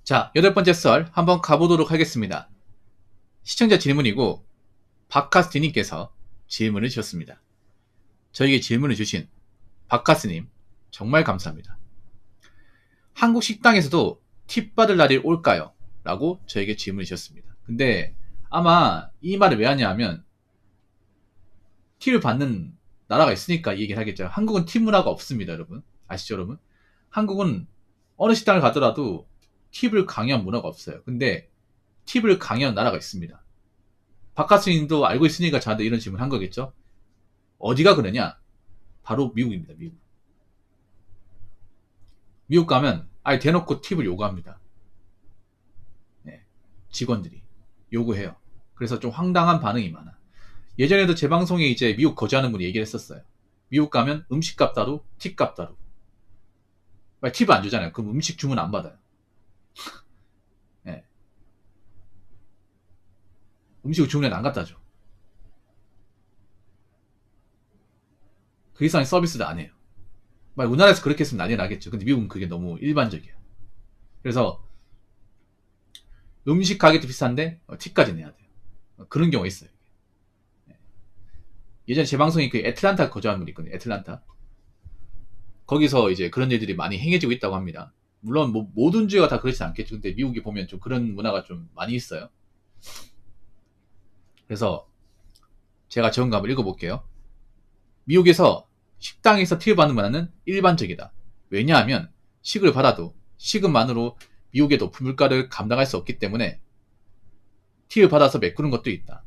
자, 8번째 썰 한번 가보도록 하겠습니다. 시청자 질문이고 박카스티님께서 질문을 주셨습니다. 저에게 질문을 주신 박카스님 정말 감사합니다. 한국 식당에서도 팁 받을 날이 올까요? 라고 저에게 질문을 주셨습니다. 근데 아마 이 말을 왜 하냐 면 팁을 받는 나라가 있으니까 이 얘기를 하겠죠. 한국은 팁 문화가 없습니다. 여러분 아시죠? 여러분 한국은 어느 식당을 가더라도 팁을 강요한 문화가 없어요. 근데 팁을 강요한 나라가 있습니다. 박카스님도 알고 있으니까 저한테 이런 질문 한 거겠죠? 어디가 그러냐? 바로 미국입니다. 미국. 미국 가면 아예 대놓고 팁을 요구합니다. 네, 직원들이 요구해요. 그래서 좀 황당한 반응이 많아. 예전에도 제 방송에 이제 미국 거주하는 분이 얘기를 했었어요. 미국 가면 음식값 따로 팁값 따로. 팁을 안 주잖아요. 그럼 음식 주문 안 받아요. 네. 음식을 주문해 안 갖다 줘. 그 이상의 서비스를 안 해요. 우리나라에서 그렇게 했으면 난리 나겠죠. 근데 미국은 그게 너무 일반적이에요. 그래서 음식 가격도 비싼데 팁까지 내야 돼요. 그런 경우가 있어요. 예전에 제 방송에 그 애틀란타 거주하는 분이 있거든요. 애틀란타. 거기서 이제 그런 일들이 많이 행해지고 있다고 합니다. 물론 뭐 모든 주가 다 그렇진 않겠죠. 근데 미국에 보면 좀 그런 문화가 좀 많이 있어요. 그래서 제가 적은 거 한번 읽어볼게요. 미국에서 식당에서 팁을 받는 문화는 일반적이다. 왜냐하면 식을 받아도 식음만으로 미국의 높은 물가를 감당할 수 없기 때문에 팁을 받아서 메꾸는 것도 있다.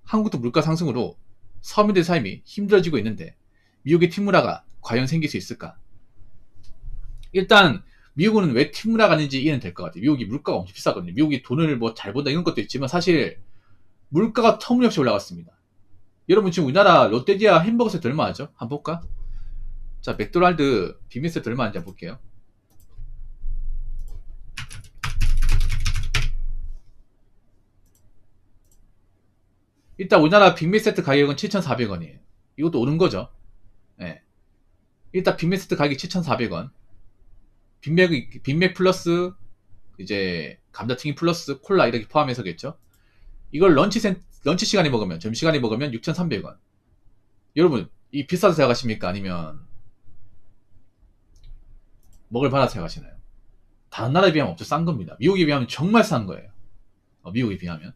한국도 물가 상승으로 서민들의 삶이 힘들어지고 있는데 미국의 팁 문화가 과연 생길 수 있을까? 일단 미국은 왜 팁 문화가 있는지 이해는 될 것 같아요. 미국이 물가가 엄청 비싸거든요. 미국이 돈을 뭐 잘 번다 이런 것도 있지만 사실 물가가 터무니없이 올라갔습니다. 여러분 지금 우리나라 롯데리아 햄버거 세트 얼마 하죠? 한번 볼까? 자, 맥도날드 빅맥 세트 얼마 하는지 한번 볼게요. 일단 우리나라 빅맥 세트 가격은 7,400원이에요. 이것도 오른 거죠. 네. 일단 빅맥 세트 가격이 7,400원. 빅맥 플러스 이제 감자튀김 플러스 콜라 이렇게 포함해서겠죠. 이걸 런치 시간에 먹으면 점심시간에 먹으면 6,300원. 여러분 이 비싸서 생각하십니까? 아니면 먹을 받아서 생각하시나요? 다른 나라에 비하면 엄청 싼 겁니다. 미국에 비하면 정말 싼 거예요. 미국에 비하면.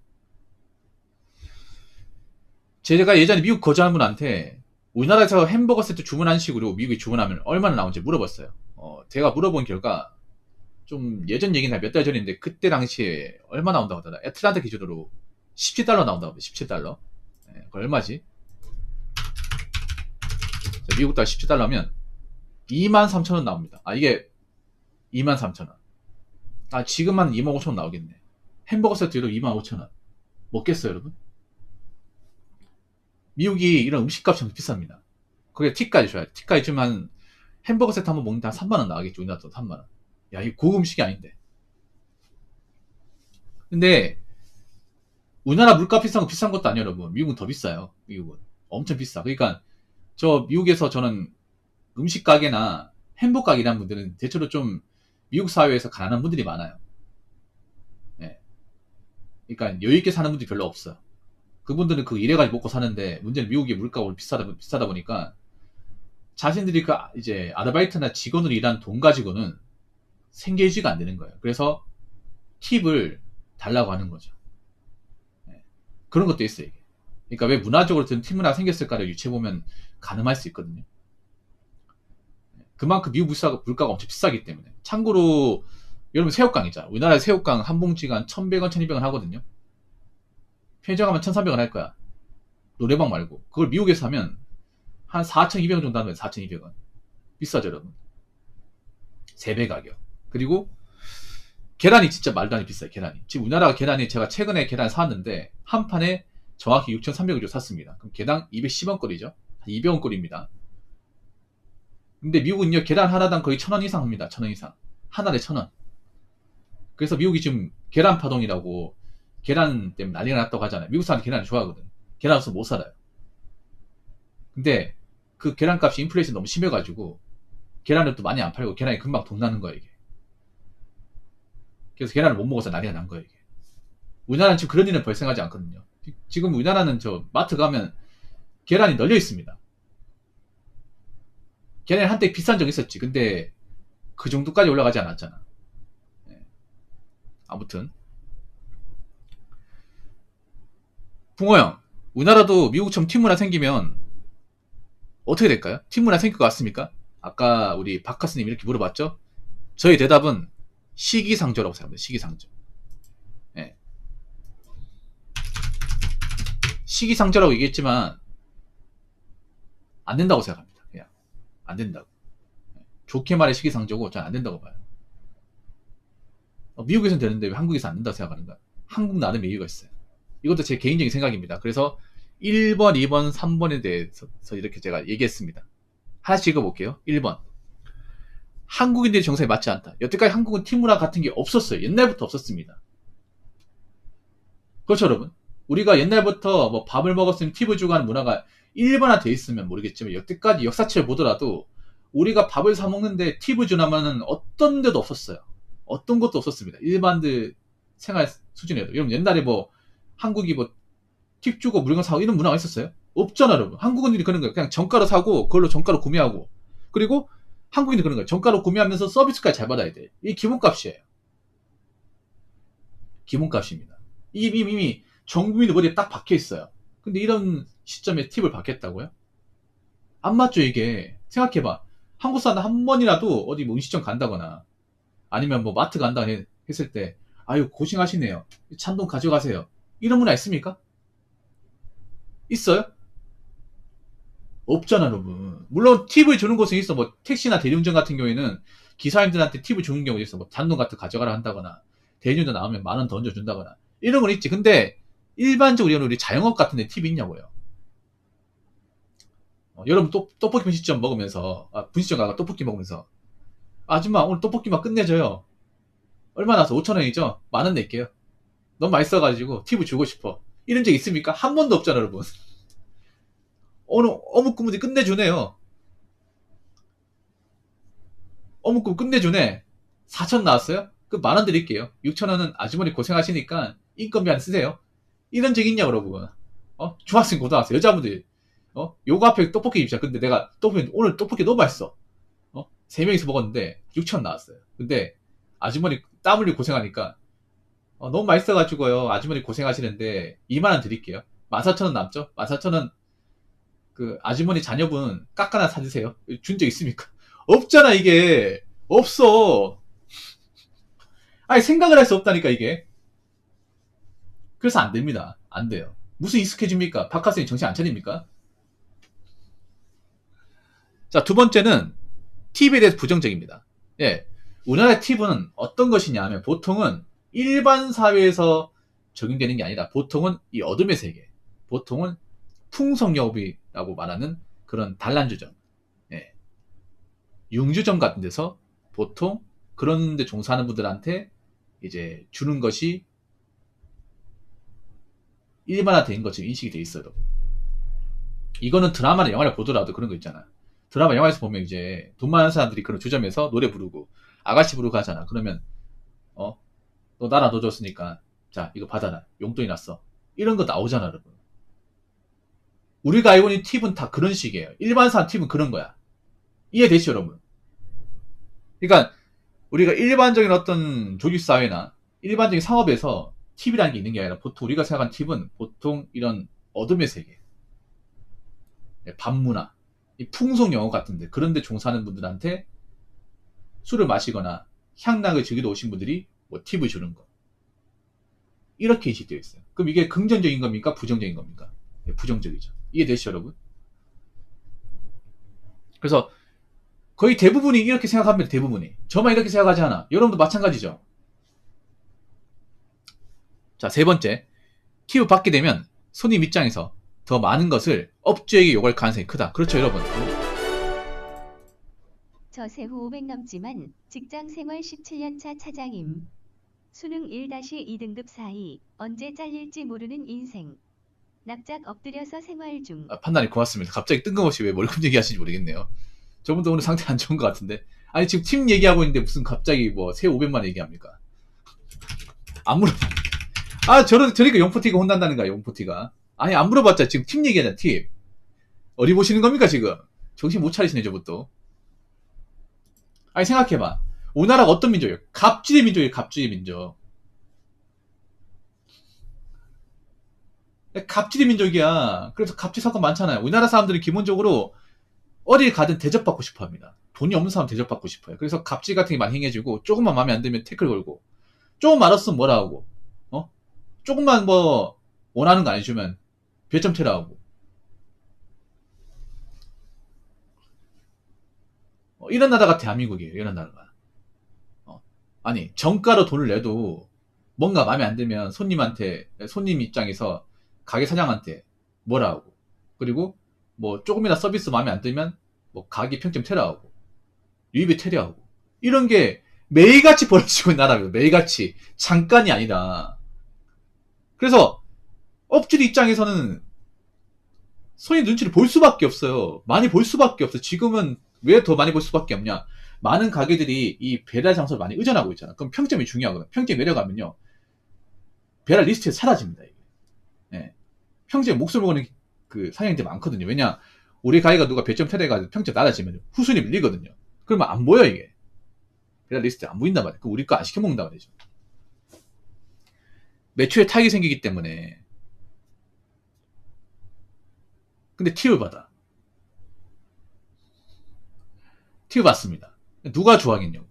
제가 예전에 미국 거주하는 분한테 우리나라에서 햄버거 세트 주문한 식으로 미국에 주문하면 얼마나 나오는지 물어봤어요. 제가 물어본 결과 좀 예전 얘기는 몇 달 전인데 그때 당시에 얼마 나온다고 하더라. 애틀란타 기준으로 17달러 나온다고 하더라. 17달러. 네, 그거 얼마지? 자, 미국 달 17달러면 23,000원 나옵니다. 이게 23,000원. 지금 한 25,000원 나오겠네. 햄버거 세트도 25,000원. 먹겠어요, 여러분? 미국이 이런 음식값이 엄청 비쌉니다. 거기에 팁까지 줘야 돼. 팁까지 주면 햄버거 세트 한번 먹는데 한 3만원 나가겠죠. 우리나라도 3만원. 야, 이거 고급 음식이 아닌데. 근데 우리나라 물가 비싼 것도 아니에요, 여러분. 미국은 더 비싸요. 미국은 엄청 비싸. 그러니까 저 미국에서 저는 음식 가게나 햄버거 가게 일하는 분들은 대체로 좀 미국 사회에서 가난한 분들이 많아요. 네. 그러니까 여유 있게 사는 분들이 별로 없어요. 그분들은 그 일해가지고 먹고 사는데 문제는 미국의 물가가 비싸다 보니까 자신들이 그 이제 아르바이트나 직원으로 일하는 돈 가지고는 생계 유지가 안 되는 거예요. 그래서 팁을 달라고 하는 거죠. 네. 그런 것도 있어요. 이게. 그러니까 왜 문화적으로 든 팁 문화가 생겼을까를 유추해보면 가늠할 수 있거든요. 그만큼 미국 물가가 엄청 비싸기 때문에. 참고로 여러분 새우깡 있잖아. 우리나라 새우깡 한 봉지가 한 1,100원, 1,200원 하거든요. 편의점 가면 1,300원 할 거야. 노래방 말고. 그걸 미국에서 하면 한 4,200원 정도 하면 4,200원. 비싸죠, 여러분. 3배 가격. 그리고 계란이 진짜 말도 안 돼 비싸요, 계란이. 지금 우리나라 계란이 제가 최근에 계란 사왔는데 한 판에 정확히 6,300원 주고 샀습니다. 그럼 개당 210원 꼴이죠. 200원 꼴입니다. 근데 미국은요, 계란 하나당 거의 1,000원 이상 합니다. 1,000원 이상. 하나에 1,000원. 그래서 미국이 지금 계란 파동이라고 계란 때문에 난리가 났다고 하잖아요. 미국 사람들이 계란을 좋아하거든. 계란 없으면 못 살아요. 근데 그 계란값이 인플레이션 너무 심해가지고 계란을 또 많이 안 팔고 계란이 금방 돈 나는 거예요, 이게. 그래서 계란을 못 먹어서 난리가 난 거예요, 이게. 우리나라는 지금 그런 일은 발생하지 않거든요. 지금 우리나라는 저 마트 가면 계란이 널려 있습니다. 계란이 한때 비싼 적이 있었지. 근데 그 정도까지 올라가지 않았잖아. 네. 아무튼 붕어 형, 우리나라도 미국처럼 팀 문화 생기면 어떻게 될까요? 팀 문화 생길 것 같습니까? 아까 우리 박카스님 이렇게 물어봤죠? 저희 대답은 시기상조라고 생각합니다. 시기상조. 네. 시기상조라고 얘기했지만 안 된다고 생각합니다. 그냥 안 된다고. 좋게 말해 시기상조고 저는 안 된다고 봐요. 미국에서는 되는데 왜 한국에서 안 된다고 생각하는가? 한국 나름의 이유가 있어요. 이것도 제 개인적인 생각입니다. 그래서 1번, 2번, 3번에 대해서 이렇게 제가 얘기했습니다. 하나씩 읽어볼게요. 1번. 한국인들의 정서에 맞지 않다. 여태까지 한국은 팀 문화 같은 게 없었어요. 옛날부터 없었습니다. 그렇죠, 여러분? 우리가 옛날부터 뭐 밥을 먹었으면 팁을 주고 하는 문화가 일반화돼 있으면 모르겠지만 여태까지 역사책을 보더라도 우리가 밥을 사 먹는데 팁을 주나마는 어떤 데도 없었어요. 어떤 것도 없었습니다. 일반들 생활 수준에도. 여러분 옛날에 뭐 한국이 뭐 팁 주고 물건 사고 이런 문화가 있었어요? 없잖아, 여러분. 한국인들이 그런 거예요. 그냥 정가로 사고 그걸로 정가로 구매하고. 그리고 한국인이 그런 거예요. 정가로 구매하면서 서비스까지 잘 받아야 돼. 이게 기본값이에요. 기본값입니다. 이미 정부민의 머리에 딱 박혀 있어요. 근데 이런 시점에 팁을 받겠다고요? 안 맞죠, 이게. 생각해봐. 한국 사람 한 번이라도 어디 뭐 음식점 간다거나 아니면 뭐 마트 간다 했을 때 아유 고생하시네요. 찬돈 가져가세요. 이런 문화 있습니까? 있어요? 없잖아, 여러분. 물론 팁을 주는 곳은 있어. 뭐 택시나 대리운전 같은 경우에는 기사님들한테 팁을 주는 경우도 있어. 뭐 잔돈 같은 거 가져가라 한다거나 대리운전 나오면 10,000원 더 얹어준다거나 이런 건 있지. 근데 일반적으로 우리 자영업 같은 데 팁이 있냐고요. 여러분 떡볶이 분식점 먹으면서 분식점 가서 떡볶이 먹으면서 아줌마 오늘 떡볶이 막 끝내줘요. 얼마 나서 5,000원이죠? 10,000원 낼게요. 너무 맛있어가지고 팁을 주고 싶어. 이런 적 있습니까? 한 번도 없잖아, 여러분. 오늘 어묵 국물이 끝내주네요. 어묵 국물 끝내주네. 4,000원 나왔어요? 그 10,000원 드릴게요. 6,000원은 아주머니 고생하시니까 인건비 안 쓰세요. 이런 적 있냐, 여러분? 중학생, 고등학생, 여자분들, 요거 앞에 떡볶이 입시야. 근데 내가 오늘 떡볶이 너무 맛있어. 3명이서 먹었는데 6,000원 나왔어요. 근데 아주머니 땀 흘리고 고생하니까 너무 맛있어가지고요. 아주머니 고생하시는데 20,000원 드릴게요. 14,000원 남죠? 14,000원 그 아주머니 자녀분 깎아나 사주세요. 준 적 있습니까? 없잖아, 이게. 없어. 아니 생각을 할 수 없다니까, 이게. 그래서 안 됩니다. 안 돼요. 무슨 익숙해집니까? 박하선이 정신 안 차립니까? 자, 두 번째는 팁에 대해서 부정적입니다. 예. 우리나라의 팁은 어떤 것이냐 하면 보통은 일반 사회에서 적용되는 게 아니라 보통은 이 어둠의 세계, 보통은 풍속영업이라고 말하는 그런 단란주점, 예. 융주점 같은 데서 보통 그런 데 종사하는 분들한테 이제 주는 것이 일반화된 것처럼 인식이 돼 있어요. 이거는 드라마나 영화를 보더라도 그런 거 있잖아. 드라마 영화에서 보면 이제 돈 많은 사람들이 그런 주점에서 노래 부르고 아가씨 부르고 하잖아. 그러면 너 나라 너 줬으니까 자 이거 받아라. 용돈이 났어. 이런 거 나오잖아, 여러분. 우리가 알고 있는 팁은 다 그런 식이에요. 일반 사람 팁은 그런 거야. 이해되시죠, 여러분? 그러니까 우리가 일반적인 어떤 조직사회나 일반적인 상업에서 팁이라는 게 있는 게 아니라 보통 우리가 생각하는 팁은 보통 이런 어둠의 세계, 반문화, 풍속 영어 같은데 그런데 종사하는 분들한테 술을 마시거나 향락을 즐기러 오신 분들이 뭐 팁을 주는 거, 이렇게 인식되어 있어요. 그럼 이게 긍정적인 겁니까? 부정적인 겁니까? 네, 부정적이죠. 이해되시죠, 여러분? 그래서 거의 대부분이 이렇게 생각합니다. 대부분이. 저만 이렇게 생각하지 않아. 여러분도 마찬가지죠. 자, 세 번째. 팁을 받게 되면 손님 입장에서 더 많은 것을 업주에게 요구할 가능성이 크다. 그렇죠, 여러분? 저 세후 500 넘지만 직장생활 17년차 차장임. 수능 1-2등급 사이 언제 잘릴지 모르는 인생. 납작 엎드려서 생활 중. 판단이 고맙습니다. 갑자기 뜬금없이 왜 월급 얘기하시는지 모르겠네요. 저분도 오늘 상태 안 좋은 것 같은데. 아니 지금 팀 얘기하고 있는데 무슨 갑자기 뭐 세 500만 얘기합니까? 안 물어봐. 아, 저러니까 용포티가 혼난다는 거야, 용포티가. 아니, 안 물어봤자 지금 팀 얘기하잖아, 팀. 어디 보시는 겁니까, 지금? 정신 못 차리시네, 저부터. 아니, 생각해봐. 우리나라가 어떤 민족이에요? 갑질의 민족이에요, 갑질의 민족. 갑질의 민족이야. 그래서 갑질 사건 많잖아요. 우리나라 사람들이 기본적으로 어딜 가든 대접받고 싶어 합니다. 돈이 없는 사람 대접받고 싶어요. 그래서 갑질 같은 게 많이 행해지고, 조금만 마음에 안 들면 태클 걸고, 조금 알았으면 뭐라 하고, 조금만 뭐, 원하는 거 안 해주면, 별점 테라 하고. 이런 나라가 대한민국이에요, 이런 나라가. 아니, 정가로 돈을 내도, 뭔가 마음에 안 들면 손님 입장에서 가게 사장한테 뭐라 하고, 그리고 뭐 조금이나 서비스 마음에 안 들면 뭐 가게 평점 테러하고, 유입이 테러하고, 이런 게 매일같이 벌어지고 있는 나라입니다. 매일같이. 잠깐이 아니라. 그래서 업주 입장에서는 손님 눈치를 볼 수밖에 없어요. 많이 볼 수밖에 없어. 지금은 왜 더 많이 볼 수밖에 없냐? 많은 가게들이 이 배달 장소를 많이 의존하고 있잖아. 그럼 평점이 중요하거든. 평점이 내려가면요, 배달 리스트에서 사라집니다. 이게. 예. 평점에 목숨을 거는 그 사장님들 많거든요. 왜냐, 우리 가게가 누가 배점 테러해가지고 평점 낮아지면 후순위 밀리거든요. 그러면 안 보여, 이게. 배달 리스트에 안 보인단 말이에요. 우리 거 안 시켜먹는단 말이죠. 매출에 타격이 생기기 때문에. 근데 팁을 받아. 팁을 받습니다. 누가 좋아하겠냐고.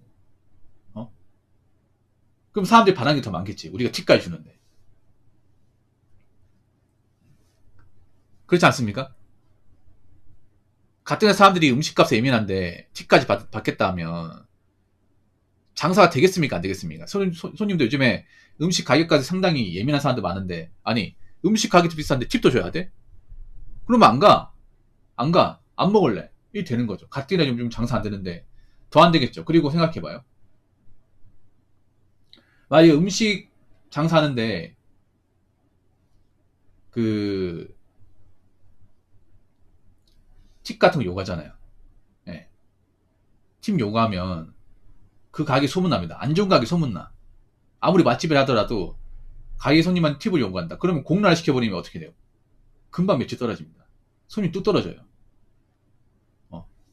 그럼 사람들이 반항이 더 많겠지. 우리가 팁까지 주는데. 그렇지 않습니까? 같은 사람들이 음식값에 예민한데 팁까지 받겠다 하면 장사가 되겠습니까? 안 되겠습니까? 손님도 요즘에 음식 가격까지 상당히 예민한 사람들 많은데, 아니, 음식 가격도 비싼데 팁도 줘야 돼? 그러면 안 가. 안 가. 안 먹을래. 이게 되는 거죠. 가뜩이나 요즘 장사 안 되는데 더 안 되겠죠. 그리고 생각해봐요. 만약에 음식 장사하는데 그 팁 같은 거 요구하잖아요. 예. 팁 요구하면 그 가게 소문납니다. 안 좋은 가게 소문나. 아무리 맛집을 하더라도 가게 손님한테 팁을 요구한다. 그러면 공론화 시켜버리면 어떻게 돼요? 금방 매출 떨어집니다. 손님 뚝 떨어져요.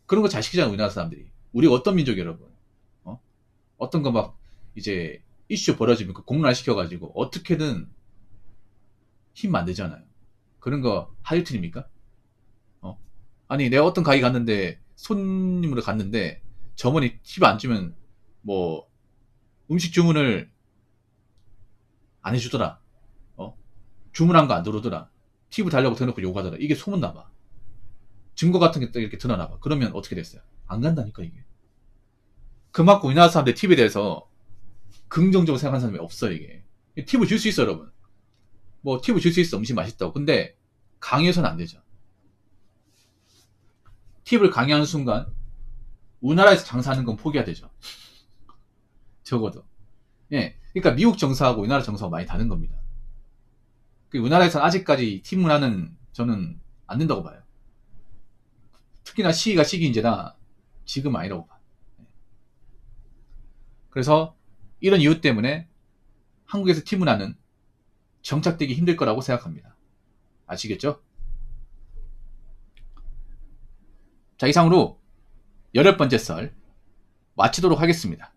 그런 거 잘 시키잖아요, 우리나라 사람들이. 우리가 어떤 민족이에요, 여러분? 어떤 거 막 이제 이슈 벌어지면 그 공론화 시켜가지고 어떻게든 힘 만들잖아요. 그런 거 하이틀입니까? 아니, 내가 어떤 가게 갔는데 손님으로 갔는데 점원이 팁 안 주면 뭐 음식 주문을 안 해주더라. 주문한 거 안 들어오더라. 팁을 달라고 대놓고 욕하더라. 이게 소문나봐. 증거 같은 게 이렇게 드러나봐. 그러면 어떻게 됐어요? 안 간다니까, 이게. 그만큼 우리나라 사람들 팁에 대해서 긍정적으로 생각하는 사람이 없어요, 이게. 팁을 줄 수 있어, 여러분. 뭐 팁을 줄 수 있어, 음식 맛있다고. 근데 강요해서는 안 되죠. 팁을 강요하는 순간 우리나라에서 장사하는 건 포기해야 되죠. 적어도. 예. 그러니까 미국 정서하고 우리나라 정서가 많이 다른 겁니다. 우리나라에서는 아직까지 팁 문화는 저는 안 된다고 봐요. 특히나 시기가 시기인지라 지금 아니라고 봐. 그래서 이런 이유 때문에 한국에서 팁 문화는 정착되기 힘들 거라고 생각합니다. 아시겠죠? 자, 이상으로 8번째 썰 마치도록 하겠습니다.